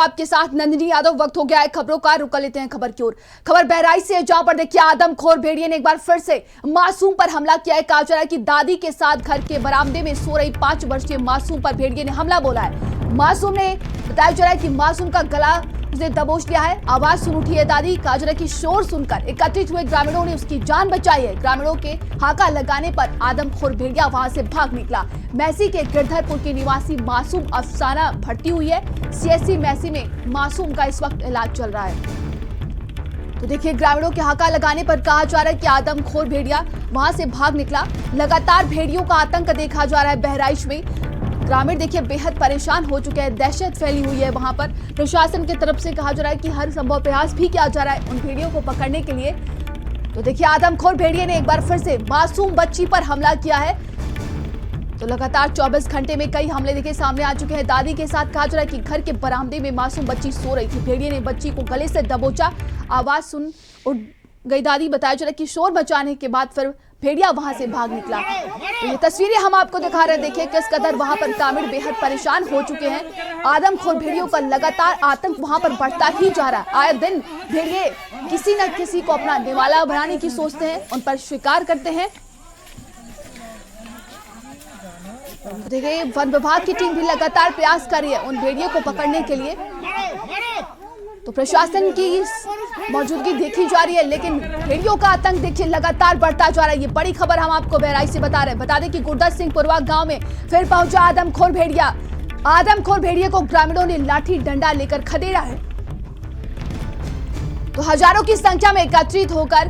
आपके साथ नंदिनी यादव। वक्त हो गया है खबरों का, रुक लेते हैं खबर की ओर। खबर बहराइच से है, जहां पर देखिए आदमखोर भेड़िए ने एक बार फिर से मासूम पर हमला किया है। कहा जा रहा है कि दादी के साथ घर के बरामदे में सो रही 5 वर्षीय मासूम पर भेड़िए ने हमला बोला है। मासूम ने बताया जा रहा है कि मासूम का गला उसने दबोच लिया है। आवाज सुन उठी है दादी। कहा जा रहा है कि शोर सुनकर एकत्रित हुए ग्रामीणों ने उसकी जान बचाई है। ग्रामीणों के हाका लगाने पर आदमखोर भेड़िया वहां से भाग निकला। मैसी के गिरधरपुर की निवासी मासूम अफसाना भर्ती हुई है। सीएससी मैसी में मासूम का इस वक्त इलाज चल रहा है। तो देखिए ग्रामीणों के हाका लगाने पर कहा जा रहा है कि आदमखोर भेड़िया वहां से भाग निकला। लगातार भेड़ियों का आतंक देखा जा रहा है बहराइच में। ग्रामीण देखिए बेहद परेशान हो चुके हैं, दहशत फैली हुई है वहां पर। प्रशासन की तरफ से कहा जा रहा है कि हर संभव प्रयास भी किया जा रहा है उन भेड़ियों को पकड़ने के लिए। तो देखिए आदमखोर भेड़िए ने एक बार फिर से मासूम बच्ची पर हमला किया है। तो लगातार 24 घंटे में कई हमले देखिए सामने आ चुके हैं। दादी के साथ कहा जा रहा है कि घर के बरामदे में मासूम बच्ची सो रही थी। भेड़िए ने बच्ची को गले से दबोचा। आवाज सुन उठ गई दादी। बताया जा रहा है कि शोर मचाने के बाद फिर भेड़िया वहां से भाग निकला। तो ये तस्वीरें हम आपको दिखा रहे हैं। देखिए किस कदर वहां पर ग्रामीण बेहद परेशान हो चुके हैं। आदमखोर भेड़ियों का लगातार आतंक वहां पर बढ़ता ही जा रहा है। आए दिन भेड़िए किसी न किसी को अपना निवाला बनाने की सोचते हैं, उन पर शिकार करते हैं। देखिए वन विभाग की टीम भी लगातार प्रयास कर रही है उन भेड़ियों को पकड़ने के लिए। तो प्रशासन की मौजूदगी देखी जा रही है, लेकिन भेड़ियों का आतंक देखिए लगातार बढ़ता जा रहा है। ये बड़ी खबर हम आपको बहराइच से बता रहे हैं। बता दें कि गुरदत सिंहपुरवा गांव में फिर पहुंचा आदमखोर भेड़िया। आदमखोर भेड़िए को ग्रामीणों ने लाठी डंडा लेकर खदेड़ा है। तो हजारों की संख्या में एकत्रित होकर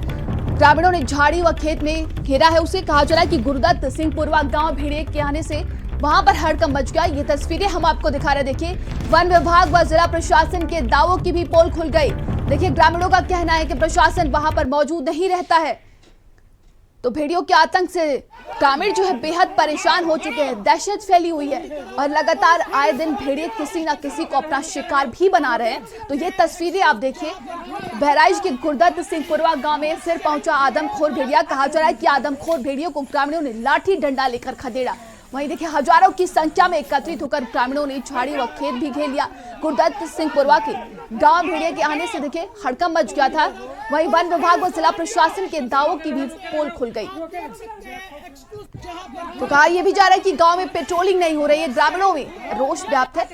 ग्रामीणों ने झाड़ी व खेत में घेरा है उसे। कहा जा रहा है कि गुरदत सिंहपुरवा गांव भेड़िए के आने से वहां पर हड़कंप मच गया। ये तस्वीरें हम आपको दिखा रहे हैं। देखिए वन विभाग व जिला प्रशासन के दावों की भी पोल खुल गई। देखिए ग्रामीणों का कहना है कि प्रशासन वहां पर मौजूद नहीं रहता है। तो भेड़ियों के आतंक से ग्रामीण जो है बेहद परेशान हो चुके हैं, दहशत फैली हुई है और लगातार आए दिन भेड़िए किसी ना किसी को अपना शिकार भी बना रहे हैं। तो ये तस्वीरें आप देखिए, बहराइच के गुरदत सिंहपुरवा गांव में फिर पहुंचा आदमखोर भेड़िया। कहा जा रहा है कि आदमखोर भेड़ियों को ग्रामीणों ने लाठी डंडा लेकर खदेड़ा। वहीं देखिए हजारों की संख्या में एकत्रित होकर ग्रामीणों ने झाड़ी व खेत भी घेर लिया। गुरदत सिंहपुरवा के गांव भेड़िए के आने से देखिए हड़कंप मच गया था। वहीं वन विभाग व जिला प्रशासन के दावों की भी पोल खुल गई। तो कहा यह भी जा रहा है कि गांव में पेट्रोलिंग नहीं हो रही है, ग्रामीणों में रोष व्याप्त है।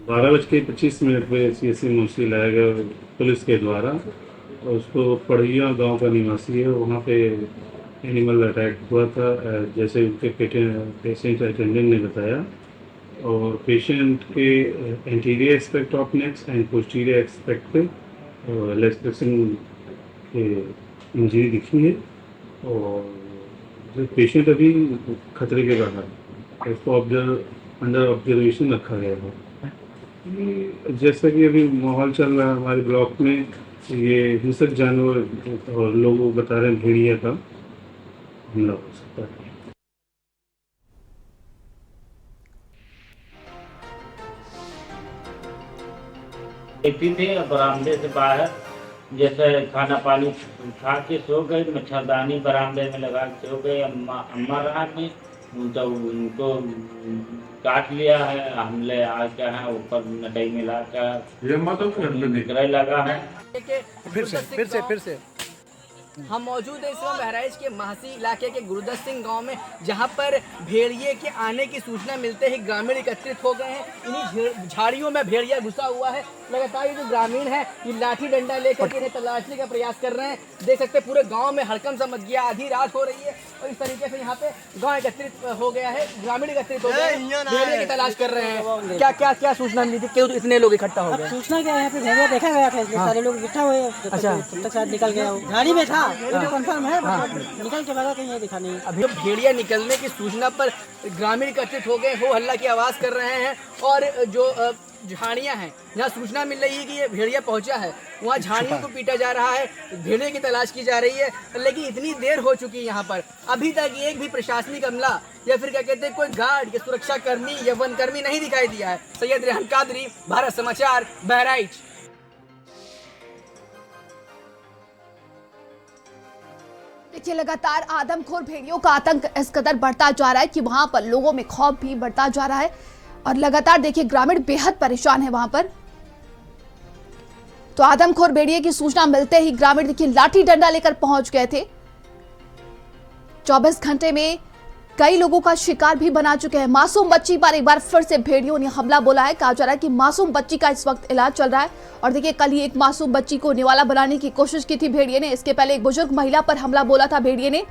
12:25 पे सीएससी मुंशी लाया गया पुलिस के द्वारा। और उसको पढ़िया गांव का निवासी है, वहाँ पे एनिमल अटैक हुआ था, जैसे उनके पेशेंट अटेंडेंट ने बताया। और पेशेंट के anterior aspect of neck and posterior aspect पे लैसेरेशन के इंजरी दिखी है। और जो पेशेंट अभी खतरे के बाहर है, इसको अंडर ऑब्जर्वेशन रखा गया है। जैसा कि अभी माहौल चल रहा है हमारे ब्लॉक में, ये हिंसक जानवर और लोग बता रहे हैं भेड़िया का हमला हो सकता है। देखती थी बरामदे से बाहर, जैसे खाना पानी खा के सो गई, मच्छरदानी बरामदे में लगा के सो गई। अम्मा रात में तो उनको काट लिया है। हमले आके हैं ऊपर नटई मिला कर निकले लगा है। फिर से हम मौजूद हैं इस समय बहराइच के महासी इलाके के गुरदत सिंह गांव में, जहां पर भेड़िए के आने की सूचना मिलते ही ग्रामीण एकत्रित हो गए हैं। इन्हीं झाड़ियों में भेड़िया घुसा हुआ है। लगातार ये जो ग्रामीण है ये लाठी डंडा लेकर इन्हें तलाशने का प्रयास कर रहे हैं। देख सकते हैं पूरे गांव में हड़कंप सा मच गया, आधी रात हो रही है और इस तरीके से यहाँ पे गांव एकत्रित हो गया है, ग्रामीण एकत्रित हो गए हैं, भेड़िए की तलाश कर रहे हैं। क्या सूचना मिली थी, क्यों इतने लोग इकट्ठा हो गए? सूचना क्या है, यहाँ पे भेड़िया देखा गया था, इसलिए सारे लोग इकट्ठा हुए। अच्छा, तब तक शायद निकल गया, झाड़ी में था, कंफर्म है। निकल के बाद कहीं दिखा नहीं। अभी भेड़िया निकलने की सूचना पर ग्रामीण एकत्रित हो गए, हो हल्ला की आवाज कर रहे हैं। और जो झाड़ियां हैं, जहाँ सूचना मिल रही है कि ये भेड़िया पहुंचा है, वहाँ झाड़ियों को पीटा जा रहा है, भेड़िए की तलाश की जा रही है। लेकिन इतनी देर हो चुकी है यहाँ पर, अभी तक एक भी प्रशासनिक अमला या फिर क्या कहते हैं कोई गार्ड या सुरक्षा कर्मी या वन कर्मी नहीं दिखाई दिया है। सैयद रेहान कादरी, भारत समाचार, बहराइच। देखिए लगातार आदमखोर भेड़ियों का आतंक इस कदर बढ़ता जा रहा है कि वहां पर लोगों में खौफ भी बढ़ता जा रहा है और लगातार देखिए ग्रामीण बेहद परेशान है वहां पर। तो आदमखोर भेड़िए की सूचना मिलते ही ग्रामीण देखिए लाठी डंडा लेकर पहुंच गए थे। 24 घंटे में कई लोगों का शिकार भी बना चुके हैं। मासूम बच्ची पर एक बार फिर से भेड़ियों ने हमला बोला है। कहा जा रहा है कि मासूम बच्ची का इस वक्त इलाज चल रहा है। और देखिए कल ही एक मासूम बच्ची को निवाला बनाने की कोशिश की थी भेड़िए ने। इसके पहले एक बुजुर्ग महिला पर हमला बोला था भेड़िए ने।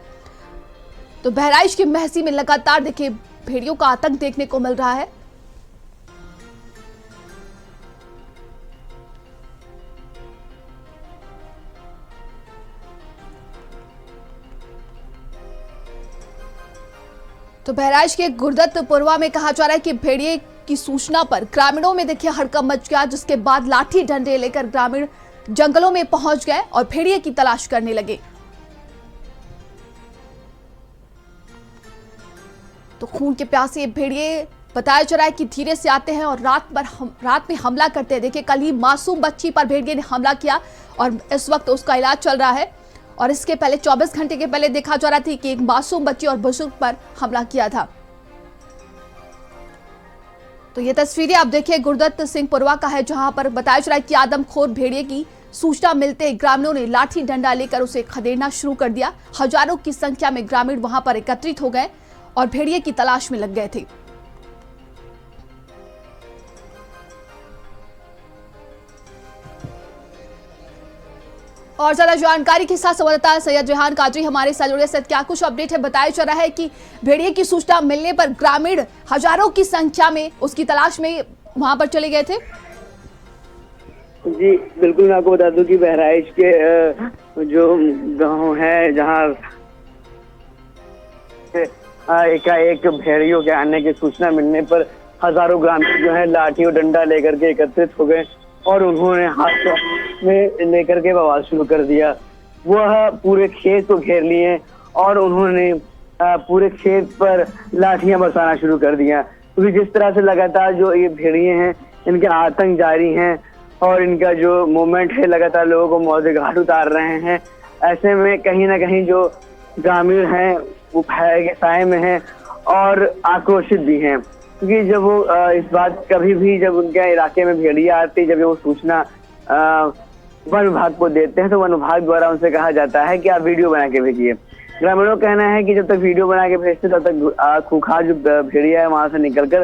तो बहराइच की महसी में लगातार देखिए भेड़ियों का आतंक देखने को मिल रहा है। तो बहराइच के गुरदत्तपुरवा में कहा जा रहा है कि भेड़िए की सूचना पर ग्रामीणों में देखिए हड़कंप मच गया, जिसके बाद लाठी डंडे लेकर ग्रामीण जंगलों में पहुंच गए और भेड़िए की तलाश करने लगे। तो खून के प्यासे भेड़िए बताया जा रहा है कि धीरे से आते हैं और रात में हमला करते हैं। देखिए कल ही मासूम बच्ची पर भेड़िए ने हमला किया और इस वक्त उसका इलाज चल रहा है। और इसके पहले 24 घंटे के पहले देखा जा रहा था कि एक मासूम बच्ची और बुजुर्ग पर हमला किया था। तो ये तस्वीरें आप देखिए गुरदत्त सिंह पुरवा का है, जहां पर बताया जा रहा है कि आदमखोर भेड़िए की सूचना मिलते ही ग्रामीणों ने लाठी डंडा लेकर उसे खदेड़ना शुरू कर दिया। हजारों की संख्या में ग्रामीण वहां पर एकत्रित हो गए और भेड़िए की तलाश में लग गए थे। और ज्यादा जानकारी के साथ संवाददाता सैयद रेहान कादरी हमारे साथ जुड़े। सैयद, क्या कुछ अपडेट है? बताया जा रहा है कि भेड़िए की सूचना मिलने पर ग्रामीण हजारों की संख्या में उसकी तलाश में वहां पर चले गए थे। जी बिल्कुल, मैं आपको बता दूं कि बहराइच के जो गांव है जहां एकाएक भेड़ियों के आने की सूचना मिलने पर हजारों ग्रामीण जो है लाठी और डंडा लेकर के एकत्रित हो गए और उन्होंने हाथ में लेकर के बवाल शुरू कर दिया। वह पूरे खेत को घेर लिए और उन्होंने पूरे खेत पर लाठियां बरसाना शुरू कर दिया, क्योंकि जिस तरह से लगातार जो ये भेड़िए हैं इनके आतंक जारी हैं और इनका जो मूवमेंट है लगातार लोगों को मौत घाट उतार रहे हैं। ऐसे में कहीं ना कहीं जो ग्रामीण हैं वो भय के साए में हैं और आक्रोशित भी हैं, क्योंकि जब वो इस बात कभी भी जब उनके इलाके में भेड़िया आती, जब वो सूचना वन विभाग को देते हैं तो वन विभाग द्वारा उनसे कहा जाता है कि आप वीडियो बना के भेजिए। ग्रामीणों का कहना है कि जब तक वीडियो बना के भेजते तब तक खूंखार जो भेड़िया है वहां से निकलकर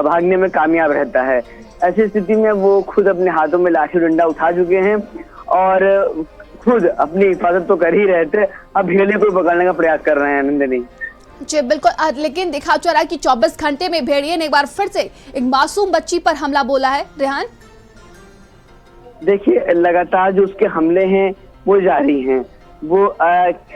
भागने में कामयाब रहता है। ऐसी स्थिति में वो खुद अपने हाथों में लाठी डंडा उठा चुके हैं और खुद अपनी हिफाजत तो कर ही रहे थे, अब भेड़िए को पकड़ने का प्रयास कर रहे हैं। नंदिनी जी बिल्कुल, लेकिन देखा जा रहा है कि 24 घंटे में भेड़िए ने एक बार फिर से एक मासूम बच्ची पर हमला बोला है। रेहान, देखिए लगातार जो उसके हमले हैं वो जारी हैं। वो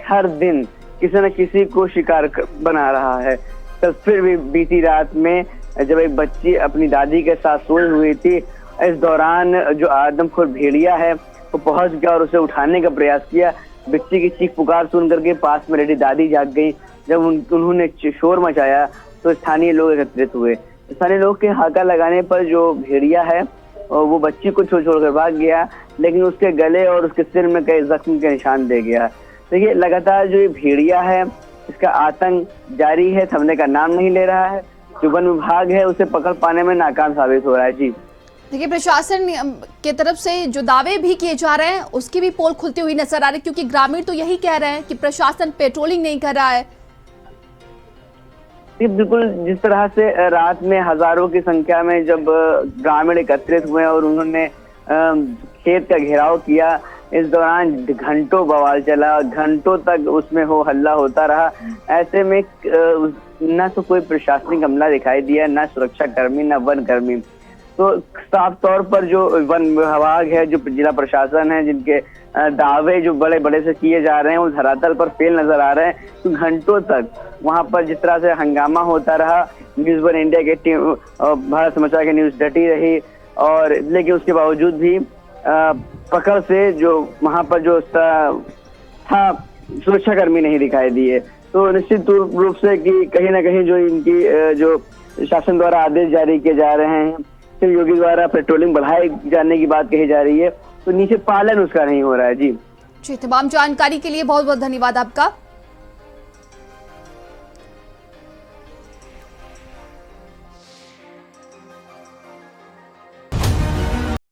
हर दिन किसी न किसी को शिकार बना रहा है। तो फिर भी बीती रात में जब एक बच्ची अपनी दादी के साथ सोई हुई थी, इस दौरान जो आदमखोर भेड़िया है वो पहुंच गया और उसे उठाने का प्रयास किया। बच्ची की चीख पुकार सुन करके पास में लेटी दादी जाग गई। जब उन्होंने शोर मचाया तो स्थानीय लोग एकत्रित हुए। स्थानीय लोग के हाका लगाने पर जो भेड़िया है वो बच्ची को छोड़कर भाग गया, लेकिन उसके गले और उसके सिर में कई जख्म के निशान दे गया। देखिए लगातार जो ये भेड़िया है इसका आतंक जारी है, थमने का नाम नहीं ले रहा है। जो वन विभाग है उसे पकड़ पाने में नाकाम साबित हो रहा है। जी देखिए प्रशासन की तरफ से जो दावे भी किए जा रहे हैं उसकी भी पोल खुलती हुई नजर आ रही है, क्योंकि ग्रामीण तो यही कह रहे हैं कि प्रशासन पेट्रोलिंग नहीं कर रहा है। बिल्कुल, जिस तरह से रात में हजारों की संख्या में जब ग्रामीण एकत्रित हुए और उन्होंने खेत का घेराव किया, इस दौरान घंटों बवाल चला, घंटों तक उसमें हो हल्ला होता रहा। ऐसे में न तो कोई प्रशासनिक अमला दिखाई दिया, न सुरक्षा कर्मी, न वन कर्मी। तो साफ तौर पर जो वन विभाग है, जो जिला प्रशासन है, जिनके दावे जो बड़े बड़े से किए जा रहे हैं वो धरातल पर फेल नजर आ रहे हैं। तो घंटों तक वहां पर जिस तरह से हंगामा होता रहा, न्यूज वन इंडिया की टीम, भारत समाचार की न्यूज डटी रही, और लेकिन उसके बावजूद भी पकड़ से जो वहां पर जो था सुरक्षाकर्मी नहीं दिखाई दिए। तो निश्चित रूप से कि कहीं ना कहीं जो इनकी जो शासन द्वारा आदेश जारी किए जा रहे हैं, फिर योगी द्वारा पेट्रोलिंग बढ़ाए जाने की बात कही जा रही है, तो नीचे पालन उसका नहीं हो रहा है। जी तमाम जानकारी के लिए बहुत बहुत धन्यवाद आपका।